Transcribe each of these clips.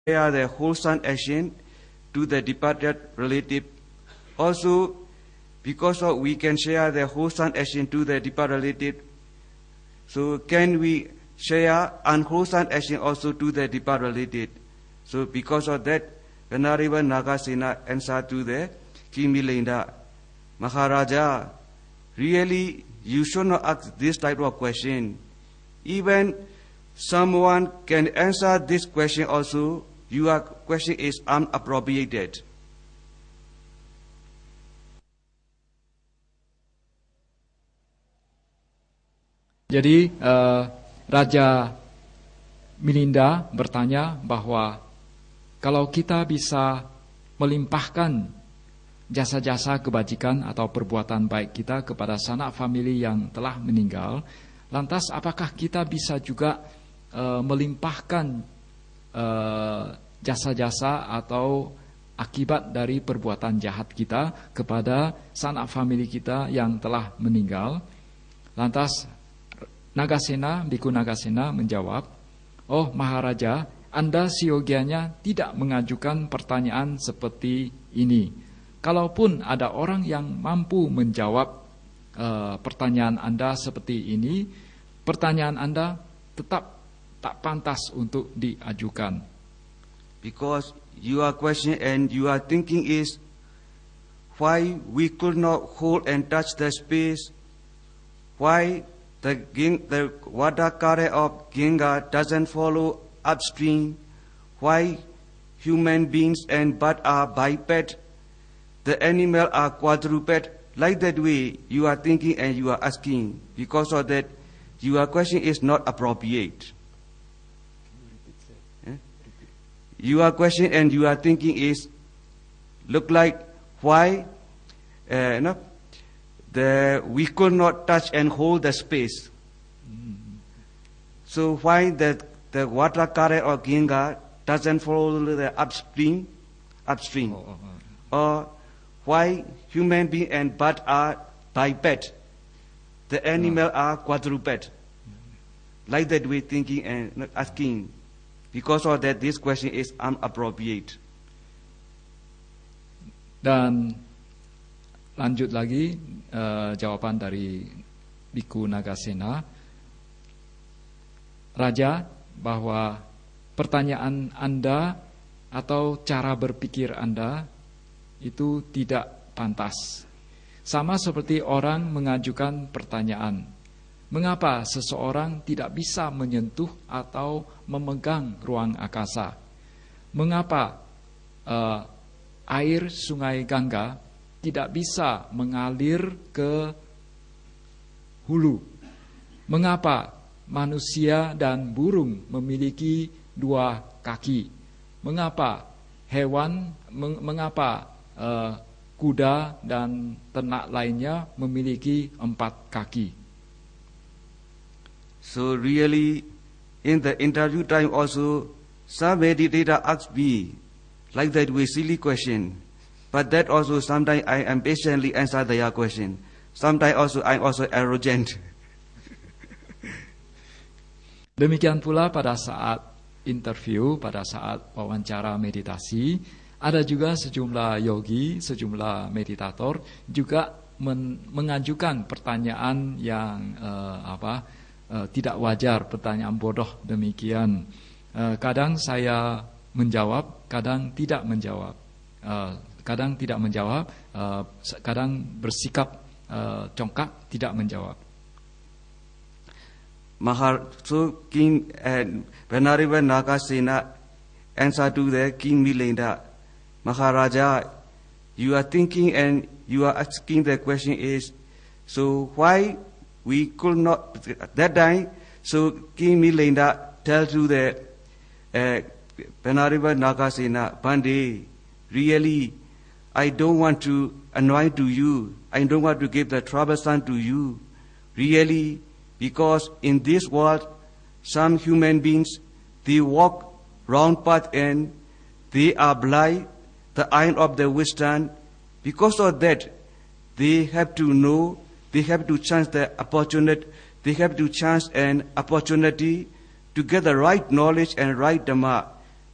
share the wholesome action to the departed relative. Also, because we can share the wholesome action to the departed relative, so can we share unwholesome action also to the departed relative? So because of that, Venerable Nagasena answered to the King Milinda, Maharaja, really you should not ask this type of question. Even someone can answer this question also, your question is unappropriated. Jadi Raja Milinda bertanya bahwa kalau kita bisa melimpahkan jasa-jasa kebajikan atau perbuatan baik kita kepada sanak famili yang telah meninggal, lantas apakah kita bisa juga melimpahkan jasa-jasa atau akibat dari perbuatan jahat kita kepada sanak famili kita yang telah meninggal? Lantas Nagasena, Biku Nagasena menjawab, "Oh Maharaja, Anda siogianya tidak mengajukan pertanyaan seperti ini. Kalaupun ada orang yang mampu menjawab pertanyaan Anda seperti ini, pertanyaan Anda tetap tak pantas untuk diajukan." Because your question and your thinking is why we could not hold and touch the space, why the water current of Ganga doesn't follow upstream, why human beings and birds are biped, the animal are quadruped. Like that way you are thinking and you are asking. Because of that, your question is not appropriate. Your question and your thinking is look like why we could not touch and hold the space. So why the water current of Ganga doesn't follow the upstream, or why human being and bird are biped, the animal are quadruped. Like that way thinking and asking. Because of that, this question is inappropriate. Dan lanjut lagi jawaban dari Biku Nagasena, Raja, bahwa pertanyaan Anda atau cara berpikir Anda itu tidak pantas. Sama seperti orang mengajukan pertanyaan, mengapa seseorang tidak bisa menyentuh atau memegang ruang angkasa? Mengapa air sungai Gangga tidak bisa mengalir ke hulu? Mengapa manusia dan burung memiliki dua kaki? Mengapa kuda dan ternak lainnya memiliki 4 kaki? So really, in the interview time also, some meditator asked me like that way silly question. But that also sometimes I am patiently answer their question. Sometimes also I am also arrogant. Demikian pula pada saat interview, pada saat wawancara meditasi, ada juga sejumlah yogi, sejumlah meditator juga mengajukan pertanyaan yang tidak wajar, pertanyaan bodoh demikian. Kadang saya menjawab, kadang tidak menjawab. Kadang bersikap congkak, tidak menjawab. So King and Venerable Nagasena answer to the King Milinda, Maharaja, you are thinking and you are asking the question is, so why we could not that time? So King Milinda tell to the Venerable Nagasena, Bande, really, I don't want to annoy to you. I don't want to give the troublesome to you. Really, because in this world, some human beings, they walk round path and they are blind, the eye of the wisdom. Because of that, they have to know, they have to chance the opportunity, they have to chance an opportunity to get the right knowledge and right Dhamma.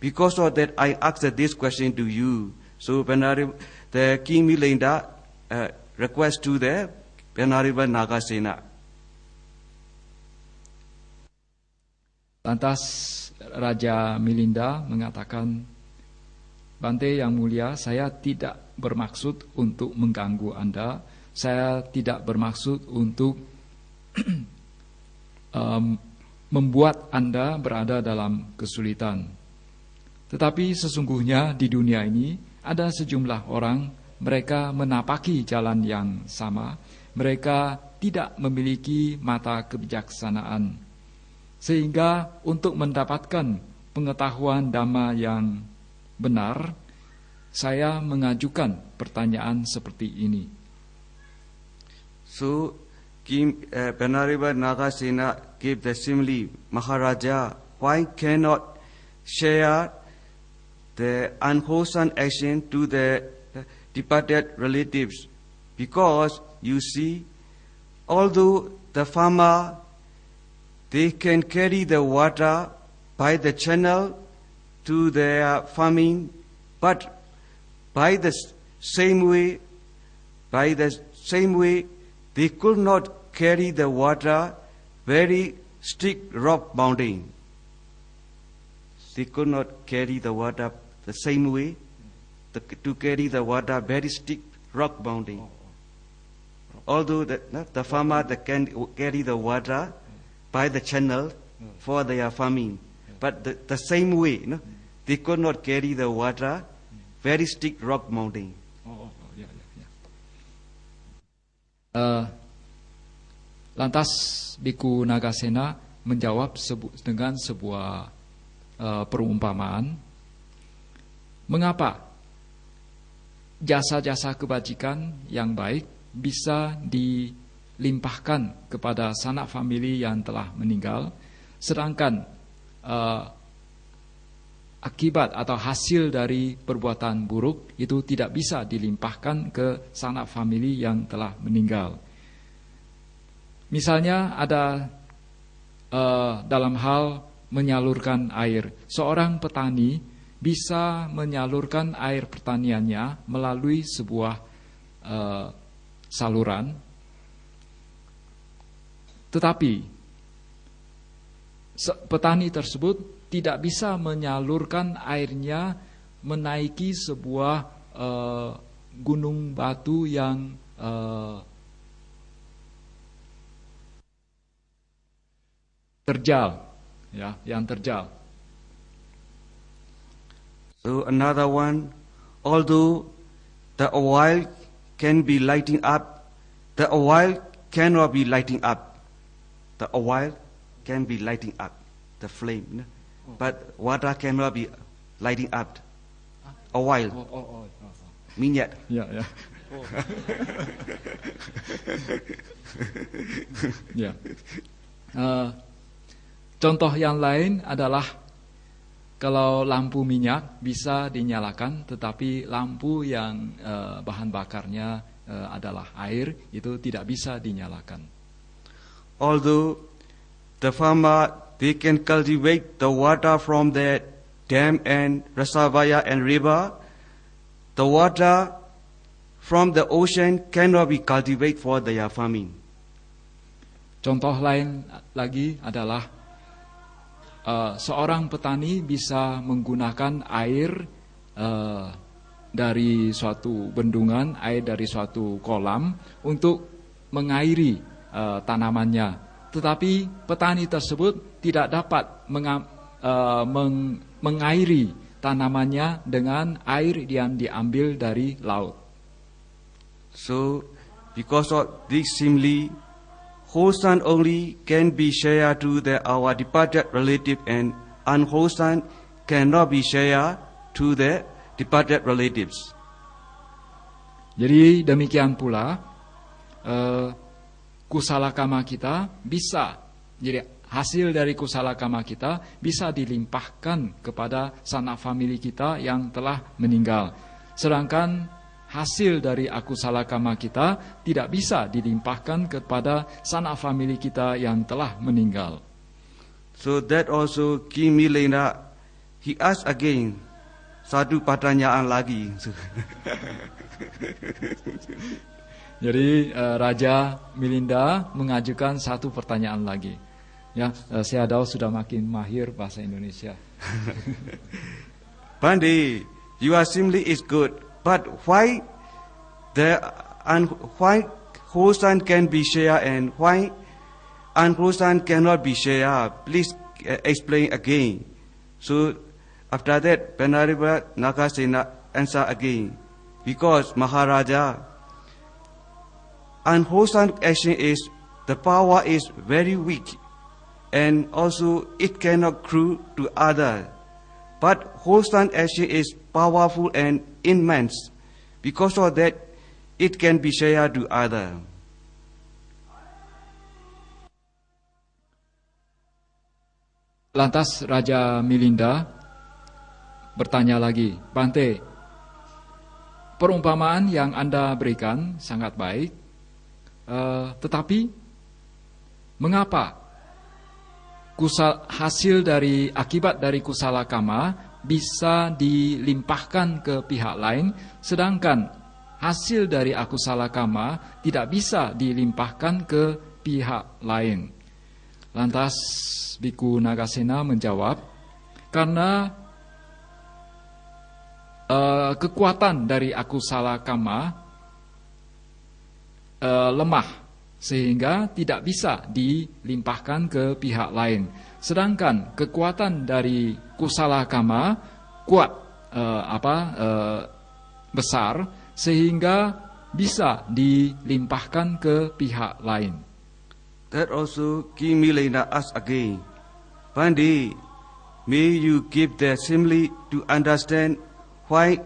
because of that I asked this question to you. So Venerable, the King Milinda request to the Venerable Nagasena. Lantas Raja Milinda mengatakan, Bante yang mulia, saya tidak bermaksud untuk mengganggu Anda. Saya tidak bermaksud untuk membuat Anda berada dalam kesulitan. Tetapi sesungguhnya di dunia ini ada sejumlah orang, mereka menapaki jalan yang sama. Mereka tidak memiliki mata kebijaksanaan. Sehingga untuk mendapatkan pengetahuan Dhamma yang benar, saya mengajukan pertanyaan seperti ini. So, King Venerable Nagasena gave the simile, Maharaja, why cannot share the unwholesome action to the departed relatives? Because, you see, although the farmer, they can carry the water by the channel to their farming, but by the same way, they could not carry the water very strict rock mountain. They could not carry the water the same way to carry the water very strict rock mountain. Although the farmer can carry the water by the channel for their farming, but the same way, they could not carry the water very strict rock mountain. Lantas Biku Nagasena menjawab dengan sebuah perumpamaan. Mengapa jasa-jasa kebajikan yang baik bisa dilimpahkan kepada sanak famili yang telah meninggal, sedangkan akibat atau hasil dari perbuatan buruk itu tidak bisa dilimpahkan ke sanak famili yang telah meninggal. Misalnya ada dalam hal menyalurkan air. Seorang petani bisa menyalurkan air pertaniannya melalui sebuah saluran. Tetapi petani tersebut tidak bisa menyalurkan airnya menaiki sebuah gunung batu yang terjal, ya, yang terjal. So another one, although the oil can be lighting up, the oil cannot be lighting up. The oil can be lighting up the flame, but water cannot be lighting up. Oil, minyak. Ya, ya. Ya. Contoh yang lain adalah kalau lampu minyak bisa dinyalakan, tetapi lampu yang bahan bakarnya adalah air, itu tidak bisa dinyalakan. Although the farmer, they can cultivate the water from the dam and reservoir and river, the water from the ocean cannot be cultivated for their farming. Contoh lain lagi adalah seorang petani bisa menggunakan air dari suatu bendungan, air dari suatu kolam untuk mengairi tanamannya. Tetapi petani tersebut tidak dapat mengairi tanamannya dengan air yang diambil dari laut. So, because of this simile, wholesome only can be shared to our departed relative, and unwholesome cannot be shared to the departed relatives. Jadi demikian pula kusala kama kita bisa, jadi hasil dari kusala kama kita bisa dilimpahkan kepada sanak famili kita yang telah meninggal. Sedangkan hasil dari akusala kama kita tidak bisa dilimpahkan kepada sanak famili kita yang telah meninggal. So that also King Milena, he asked again, satu pertanyaan lagi. Jadi Raja Milinda mengajukan satu pertanyaan lagi. Ya, saya tahu sudah makin mahir bahasa Indonesia. Bande, your assembly is good, but why whole son can be shared and why unwhole son cannot be shared? Please explain again. So after that, Venerable Nagasena answer again, because Maharaja, unwholesome action is, the power is very weak, and also it cannot accrue to others. But wholesome action is powerful and immense. Because of that, it can be shared to others. Lantas Raja Milinda bertanya lagi, Bante, perumpamaan yang Anda berikan sangat baik, tetapi mengapa hasil dari akibat dari kusala kama bisa dilimpahkan ke pihak lain, sedangkan hasil dari akusala kama tidak bisa dilimpahkan ke pihak lain? Lantas Biku Nagasena menjawab, karena kekuatan dari akusala kama lemah, sehingga tidak bisa dilimpahkan ke pihak lain. Sedangkan kekuatan dari kusala kama kuat, besar, sehingga bisa dilimpahkan ke pihak lain. That also King Milinda asked again, Bande, may you give the simile to understand why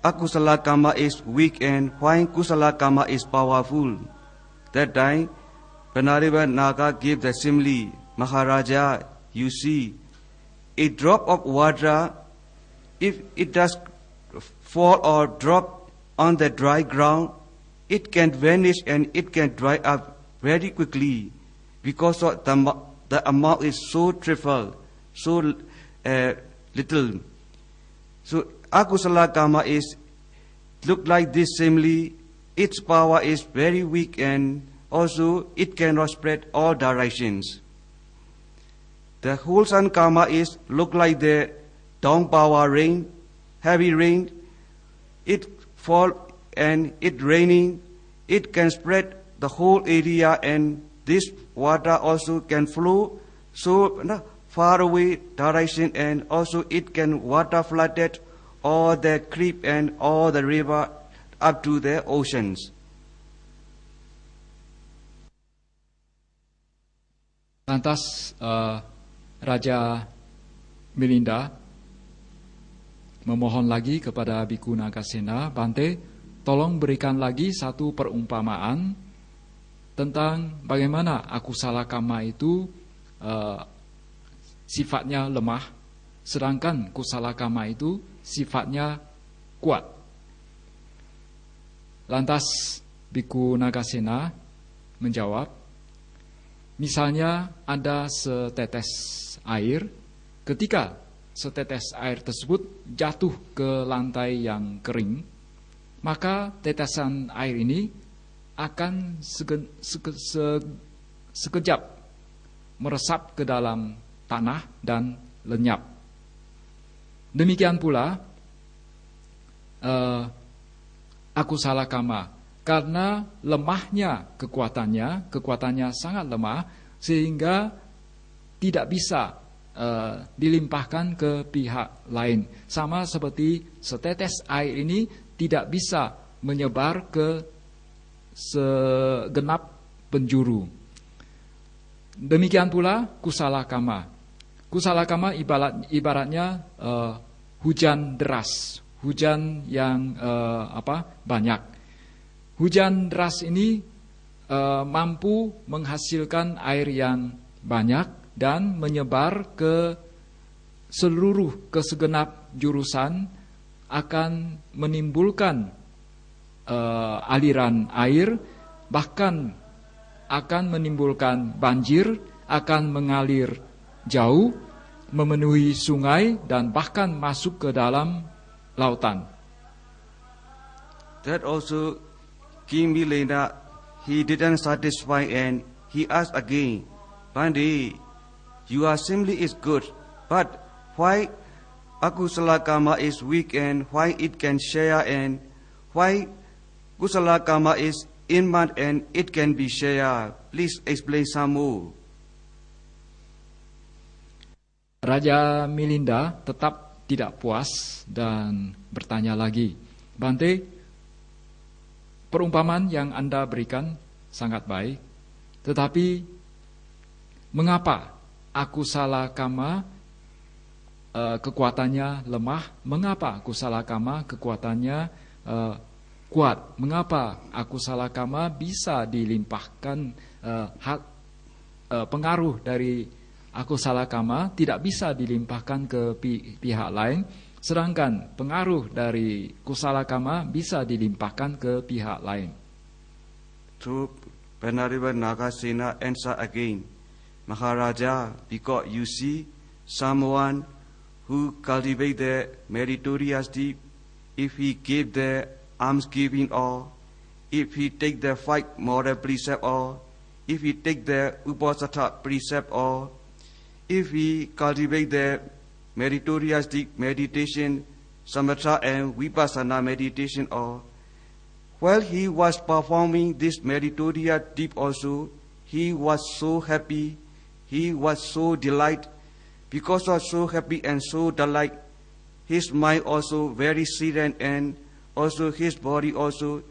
akusala karma is weak and why kusala karma is powerful. That time, Venerable Naga gave the simile, Maharaja, you see, a drop of water, if it does fall or drop on the dry ground, it can vanish and it can dry up very quickly, because of the amount is so trivial, so little. So akusala karma is look like this simile. Its power is very weak and also it cannot spread all directions. The wholesome karma is look like the down power rain, heavy rain. It fall and it raining. It can spread the whole area, and this water also can flow so far away direction, and also it can water flooded all the creek and all the river up to the oceans. Lantas Raja Milinda memohon lagi kepada Biku Nagasena, Bante, tolong berikan lagi satu perumpamaan tentang bagaimana akusala kama itu sifatnya lemah, sedangkan kusala kama itu sifatnya kuat. Lantas Biku Nagasena menjawab, misalnya ada setetes air, ketika setetes air tersebut jatuh ke lantai yang kering, maka tetesan air ini akan sekejap meresap ke dalam tanah dan lenyap. Demikian pula akusala kama, karena lemahnya kekuatannya sangat lemah, sehingga tidak bisa dilimpahkan ke pihak lain. Sama seperti setetes air ini tidak bisa menyebar ke segenap penjuru. Demikian pula kusala kama. Kusala kama ibaratnya hujan deras, hujan yang banyak. Hujan deras ini mampu menghasilkan air yang banyak dan menyebar ke segenap jurusan, akan menimbulkan aliran air, bahkan akan menimbulkan banjir, akan mengalir jauh, memenuhi sungai dan bahkan masuk ke dalam lautan. That also King Milena, he didn't satisfy and he asked again, Bande, your assembly is good, but why Akusala Karma is weak and why it can share and why Kusala Karma is inman and it can be shared? Please explain some more. Raja Milinda tetap tidak puas dan bertanya lagi, Bante, perumpamaan yang Anda berikan sangat baik, tetapi mengapa Akusala Karma kekuatannya lemah? Mengapa Akusala Karma kekuatannya kuat? Mengapa Akusala Karma bisa dilimpahkan pengaruh dari Akusala Karma tidak bisa dilimpahkan ke pihak lain, sedangkan pengaruh dari Kusala Karma bisa dilimpahkan ke pihak lain? So Venerable Nagasena answer again, Maharaja, because you see someone who cultivate the meritorious deed, if he give the almsgiving or if he take the five moral precept or if he take the uposatha precept or if he cultivate the meritorious deed meditation, samatha and vipassana meditation, or while he was performing this meritorious deed also, he was so happy, he was so delight. Because of so happy and so delight, his mind also very serene and also his body also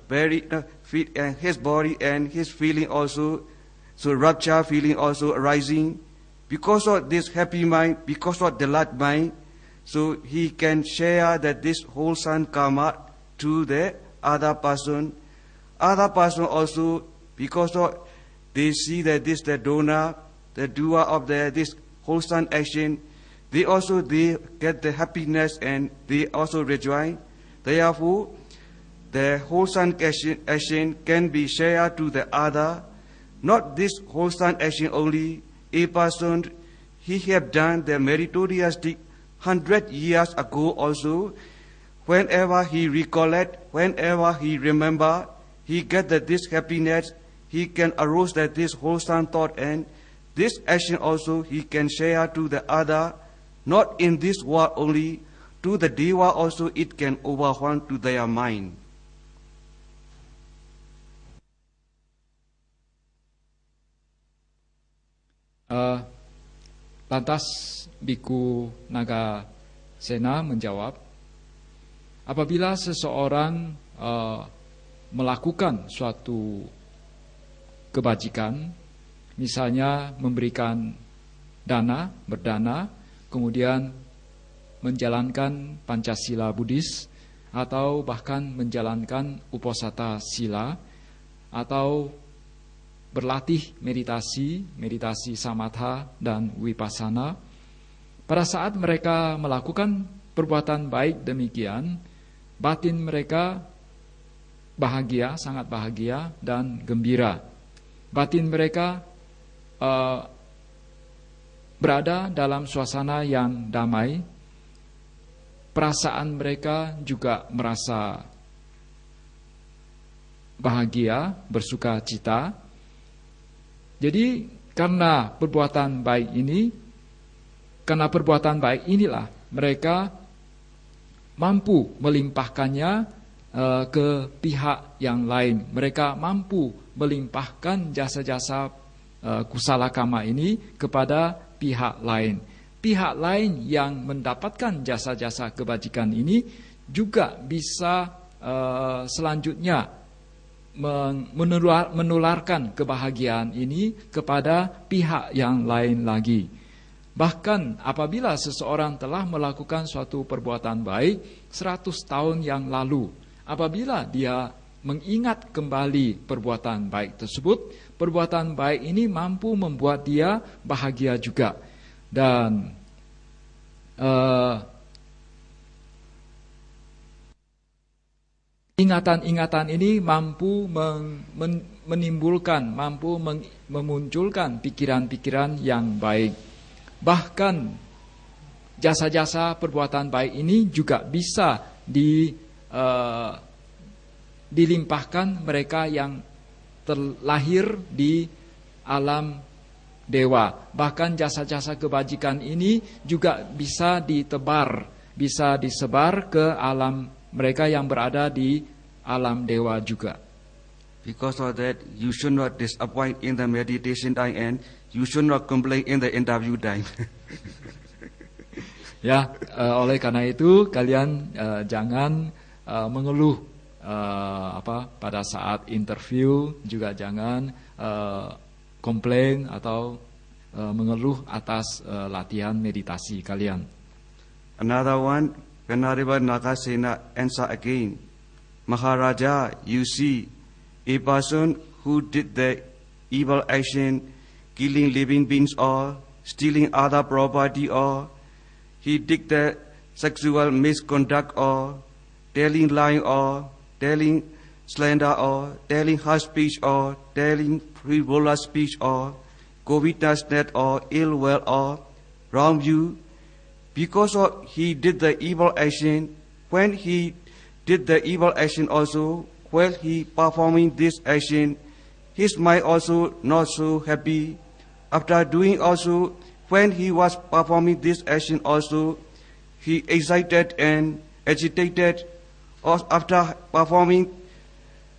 very fit, and his body and his feeling also, so rapture feeling also arising. Because of this happy mind, because of delight mind, so he can share that this wholesome karma to the other person. Other person also, because of they see that this the donor, the doer of this wholesome action, they get the happiness and they also rejoice. Therefore, the wholesome action can be shared to the other. Not this wholesome action only. A person, he have done the meritorious deed 100 years ago also. Whenever he recollect, whenever he remember, he get that this happiness, he can arouse that this wholesome thought, and this action also he can share to the other. Not in this world only, to the deva also it can overwhelm to their mind. Lantas Biku Nagasena menjawab, apabila seseorang melakukan suatu kebajikan, misalnya memberikan dana, berdana, kemudian menjalankan Pancasila Buddhis, atau bahkan menjalankan Uposatha Sila, atau berlatih meditasi samatha dan vipassana. Pada saat mereka melakukan perbuatan baik demikian, batin mereka bahagia, sangat bahagia dan gembira. Batin mereka berada dalam suasana yang damai. Perasaan mereka juga merasa bahagia, bersuka cita. Jadi karena perbuatan baik inilah mereka mampu melimpahkannya ke pihak yang lain. Mereka mampu melimpahkan jasa-jasa kusala karma ini kepada pihak lain. Pihak lain yang mendapatkan jasa-jasa kebajikan ini juga bisa selanjutnya menularkan kebahagiaan ini kepada pihak yang lain lagi. Bahkan apabila seseorang telah melakukan suatu perbuatan baik 100 tahun yang lalu, apabila dia mengingat kembali perbuatan baik tersebut, perbuatan baik ini mampu membuat dia bahagia juga. Dan ingatan-ingatan ini mampu memunculkan pikiran-pikiran yang baik. Bahkan jasa-jasa perbuatan baik ini juga bisa dilimpahkan mereka yang terlahir di alam dewa. Bahkan jasa-jasa kebajikan ini juga bisa ditebar, bisa disebar ke alam mereka yang berada di alam dewa juga. Because of that, you should not disappoint in the meditation time and you should not complain in the interview time. Ya, oleh karena itu kalian jangan mengeluh pada saat interview, juga jangan komplain atau mengeluh atas latihan meditasi kalian. Another one, Venerable Nagasena answer again. Maharaja, you see, a person who did the evil action, killing living beings or stealing other property, or he did the sexual misconduct or telling lying or telling slander or telling harsh speech or telling frivolous speech or covetousness or ill will or wrong view, because of he did the evil action. When he did the evil action also, while he performing this action, his mind also not so happy. After doing also, when he was performing this action also, he excited and agitated. After performing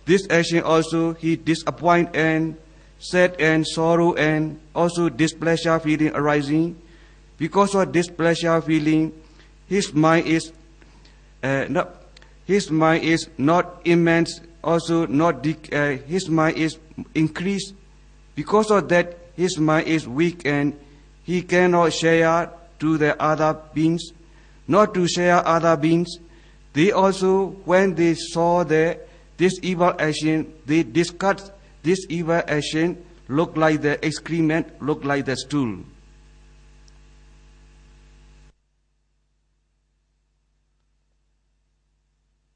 this action also, he disappointed and sad and sorrow and also displeasure feeling arising. Because of displeasure feeling, his mind is not immense, also not his mind is increased. Because of that, his mind is weak and he cannot share to the other beings. Not to share other beings. They also, when they saw this evil action, they discussed this evil action, look like the excrement, look like the stool.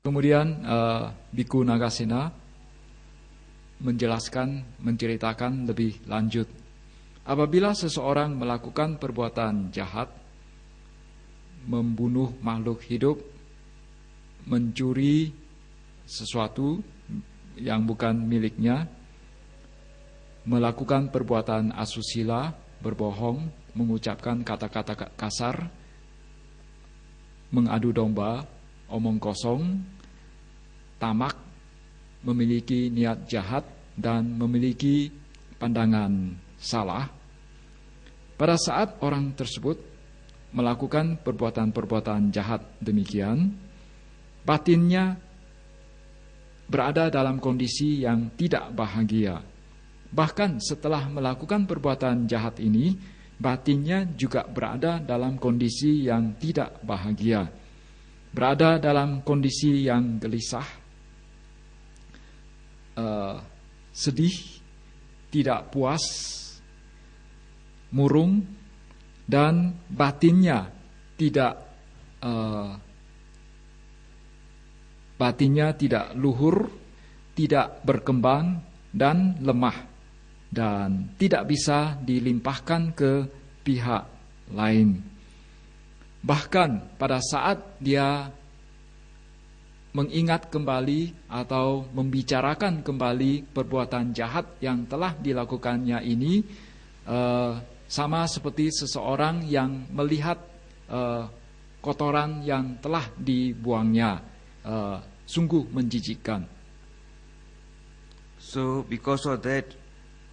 Kemudian Biku Nagasena menceritakan lebih lanjut. Apabila seseorang melakukan perbuatan jahat, membunuh makhluk hidup, mencuri sesuatu yang bukan miliknya, melakukan perbuatan asusila, berbohong, mengucapkan kata-kata kasar, mengadu domba, omong kosong, tamak, memiliki niat jahat, dan memiliki pandangan salah. Pada saat orang tersebut melakukan perbuatan-perbuatan jahat demikian, batinnya berada dalam kondisi yang tidak bahagia. Bahkan setelah melakukan perbuatan jahat ini, batinnya juga berada dalam kondisi yang tidak bahagia, berada dalam kondisi yang gelisah, sedih, tidak puas, murung, dan batinnya tidak luhur, tidak berkembang, dan lemah, dan tidak bisa dilimpahkan ke pihak lain. Bahkan pada saat dia mengingat kembali atau membicarakan kembali perbuatan jahat yang telah dilakukannya ini, sama seperti seseorang yang melihat kotoran yang telah dibuangnya, sungguh menjijikkan. So because of that,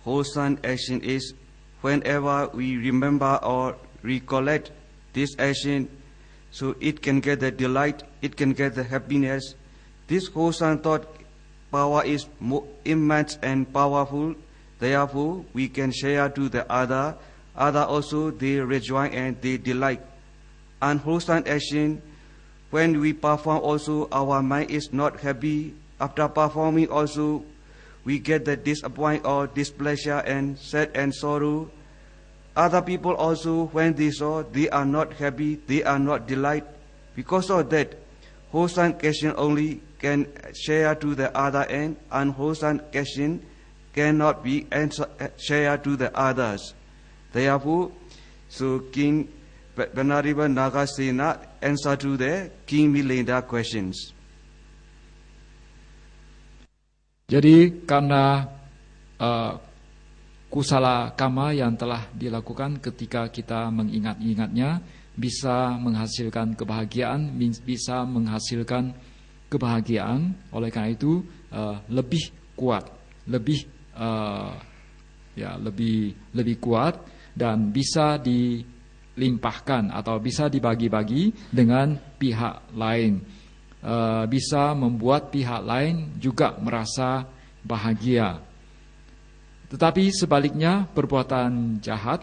wholesome action is whenever we remember or recollect this action, so it can get the delight, it can get the happiness. This wholesome thought power is immense and powerful. Therefore, we can share to the other also they rejoice and they delight. Unwholesome action, when we perform also our mind is not happy. After performing also, we get the disappointment or displeasure and sad and sorrow. Other people also, when they saw, they are not happy, they are not delight. Because of that, wholesome action only can share to the other, and unwholesome action cannot be shared to the others. Therefore, So King Banariba Nagasena answer to the King Milinda questions. Jadi karena kusala kama yang telah dilakukan ketika kita mengingat-ingatnya bisa menghasilkan kebahagiaan, bisa menghasilkan kebahagiaan. Oleh karena itu lebih kuat, lebih kuat dan bisa dilimpahkan atau bisa dibagi-bagi dengan pihak lain. Bisa membuat pihak lain juga merasa bahagia. Tetapi sebaliknya, perbuatan jahat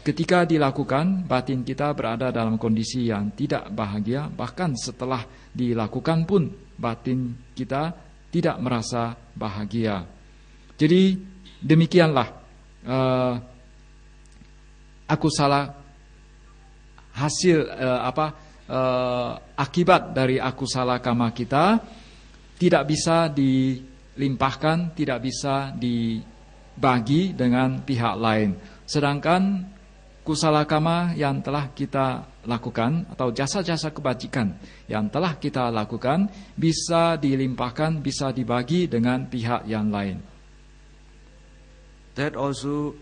ketika dilakukan, batin kita berada dalam kondisi yang tidak bahagia. Bahkan setelah dilakukan pun batin kita tidak merasa bahagia. Jadi demikianlah aku salah hasil akibat dari aku salah kama kita tidak bisa dilimpahkan, tidak bisa dibagi dengan pihak lain. Sedangkan kusala kama yang telah kita lakukan atau jasa-jasa kebajikan yang telah kita lakukan bisa dilimpahkan, bisa dibagi dengan pihak yang lain. That also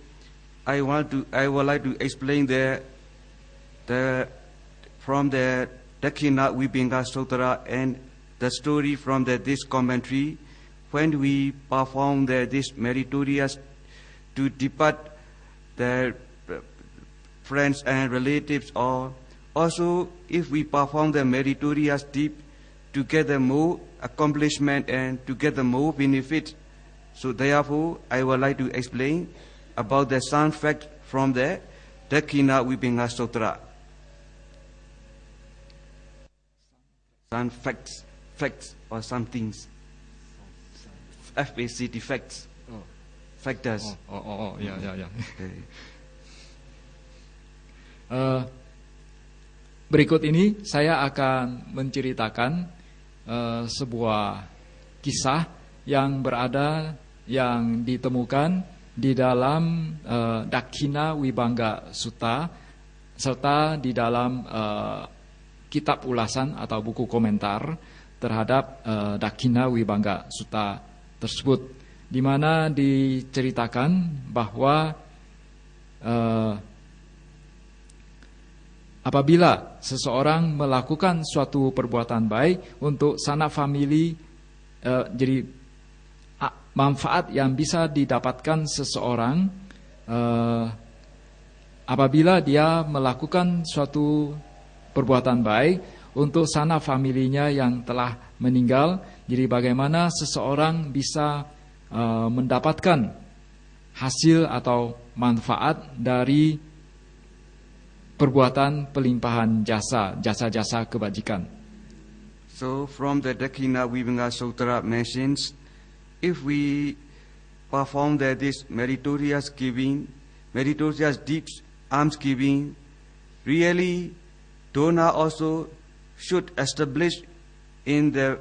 I would like to explain from the Dakshina Vibhanga Sutra and the story from this commentary when we perform this meritorious to depart the friends and relatives, or also if we perform the meritorious deed to get the more accomplishment and to get the more benefit. So therefore I would like to explain about the sound fact from the Dakshina Vibhanga Sutra. Some facts or some things. FACT, facts. Factors. Ya. Okay. Berikut ini saya akan menceritakan sebuah kisah yang ditemukan di dalam Dakshina Vibhanga Sutta serta di dalam kitab ulasan atau buku komentar terhadap Dakshina Vibhanga Sutta tersebut, di mana diceritakan bahwa apabila seseorang melakukan suatu perbuatan baik untuk sanak famili, jadi manfaat yang bisa didapatkan seseorang apabila dia melakukan suatu perbuatan baik untuk sanak familinya yang telah meninggal. Jadi bagaimana seseorang bisa mendapatkan hasil atau manfaat dari perbuatan pelimpahan jasa-jasa kebajikan. So from the Dakshina Vibhanga Sutra mentions, if we perform this meritorious giving, meritorious deeds, alms giving, really donor also should establish in the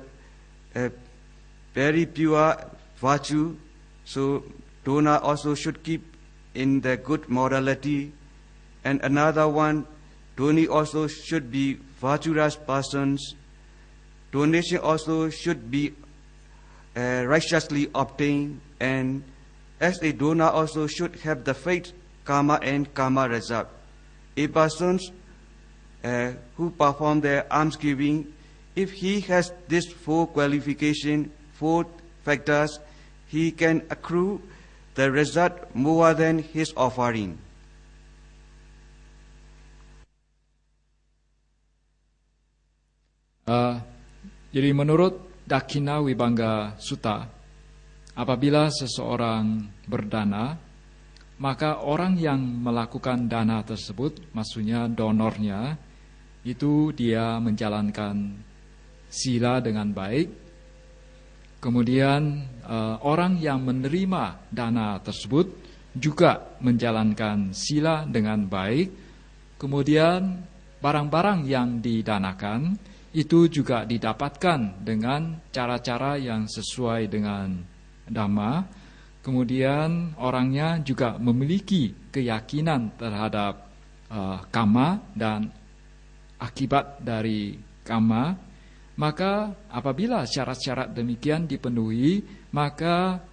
very pure virtue. So donor also should keep in the good morality. And another one, donee also should be virtuous persons. Donation also should be righteously obtained. And as a donor also should have the faith, karma and karma result. A person who perform the alms giving, if he has this 4 qualification, 4 factors, he can accrue the result more than his offering. Jadi menurut Dakshina Vibhanga Sutta, apabila seseorang berdana, maka orang yang melakukan dana tersebut, maksudnya donornya, itu dia menjalankan sila dengan baik. Kemudian orang yang menerima dana tersebut juga menjalankan sila dengan baik. Kemudian barang-barang yang didanakan itu juga didapatkan dengan cara-cara yang sesuai dengan Dhamma. Kemudian orangnya juga memiliki keyakinan terhadap kama dan akibat dari kama, maka apabila syarat-syarat demikian dipenuhi, maka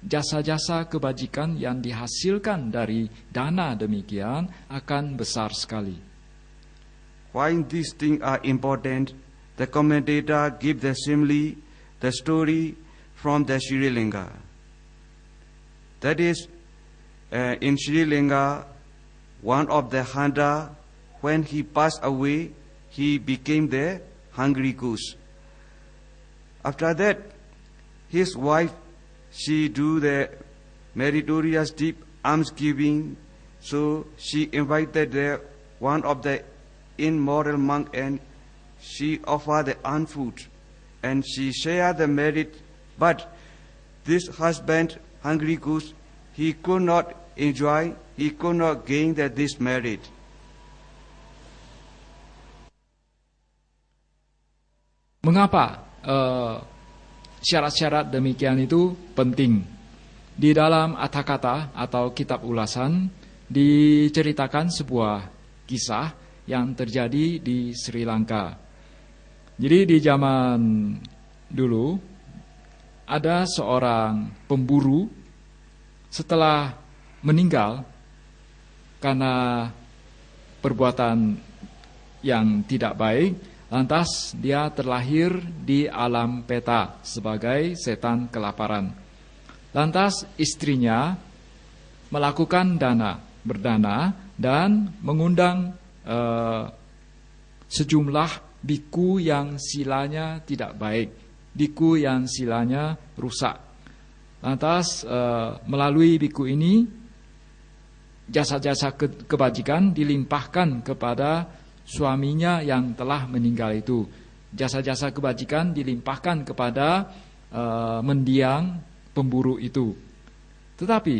jasa-jasa kebajikan yang dihasilkan dari dana demikian akan besar sekali. Why these things are important, the commentator give the simile, the story from the Sri Lanka. That is, in Sri Lanka, one of the hunter, when he passed away, he became the hungry goose. After that, his wife, she do the meritorious deep almsgiving, so she invited one of the immoral monk and she offered the earned food and she shared the merit. But this husband, hungry goose, he could not enjoy, he could not gain this merit. Mengapa syarat-syarat demikian itu penting? Di dalam Atthakatha atau kitab ulasan diceritakan sebuah kisah yang terjadi di Sri Lanka. Jadi di zaman dulu ada seorang pemburu setelah meninggal karena perbuatan yang tidak baik, lantas dia terlahir di alam peta sebagai setan kelaparan. Lantas istrinya melakukan berdana dan mengundang sejumlah biku yang silanya tidak baik, biku yang silanya rusak. Lantas melalui biku ini jasa-jasa kebajikan dilimpahkan kepada suaminya yang telah meninggal itu. Jasa-jasa kebajikan dilimpahkan kepada mendiang pemburu itu. Tetapi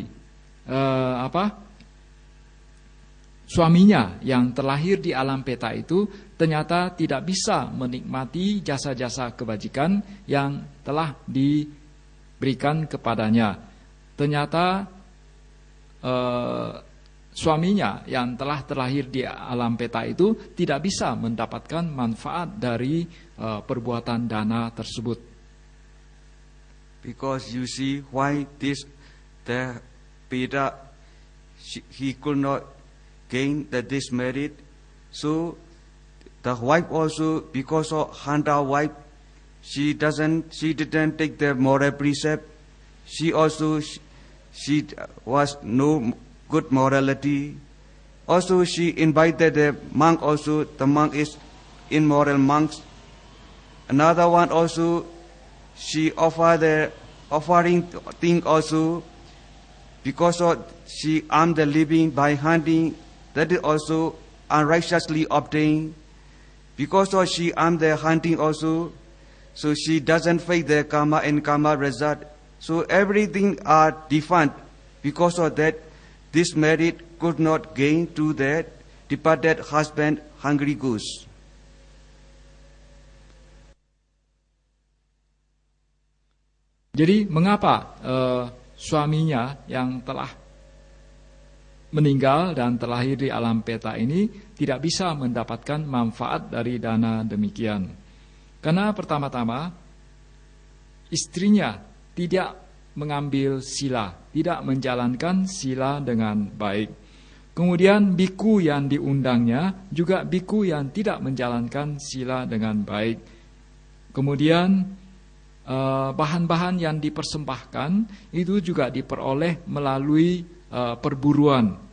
suaminya yang terlahir di alam peta itu ternyata tidak bisa menikmati jasa-jasa kebajikan yang telah diberikan kepadanya. Ternyata suaminya yang telah terlahir di alam peta itu tidak bisa mendapatkan manfaat dari perbuatan dana tersebut. Because you see why the peta, he could not gain this merit. So the wife also, because of hunter wife, she didn't take the moral precept. She was no good morality. Also she invited the monk also. The monk is immoral monks. Another one also, she offered the offering thing also, because of she earned the living by hunting. That is also unrighteously obtained. Because of she earned the hunting also, so she doesn't face the karma and karma result. So everything are defunct. Because of that, this merit could not gain to the departed husband, hungry goose. Jadi mengapa suaminya yang telah meninggal dan terlahir di alam peta ini tidak bisa mendapatkan manfaat dari dana demikian? Karena pertama-tama istrinya tidak mengambil sila, tidak menjalankan sila dengan baik. Kemudian biku yang diundangnya juga biku yang tidak menjalankan sila dengan baik. Kemudian bahan-bahan yang dipersembahkan itu juga diperoleh melalui perburuan.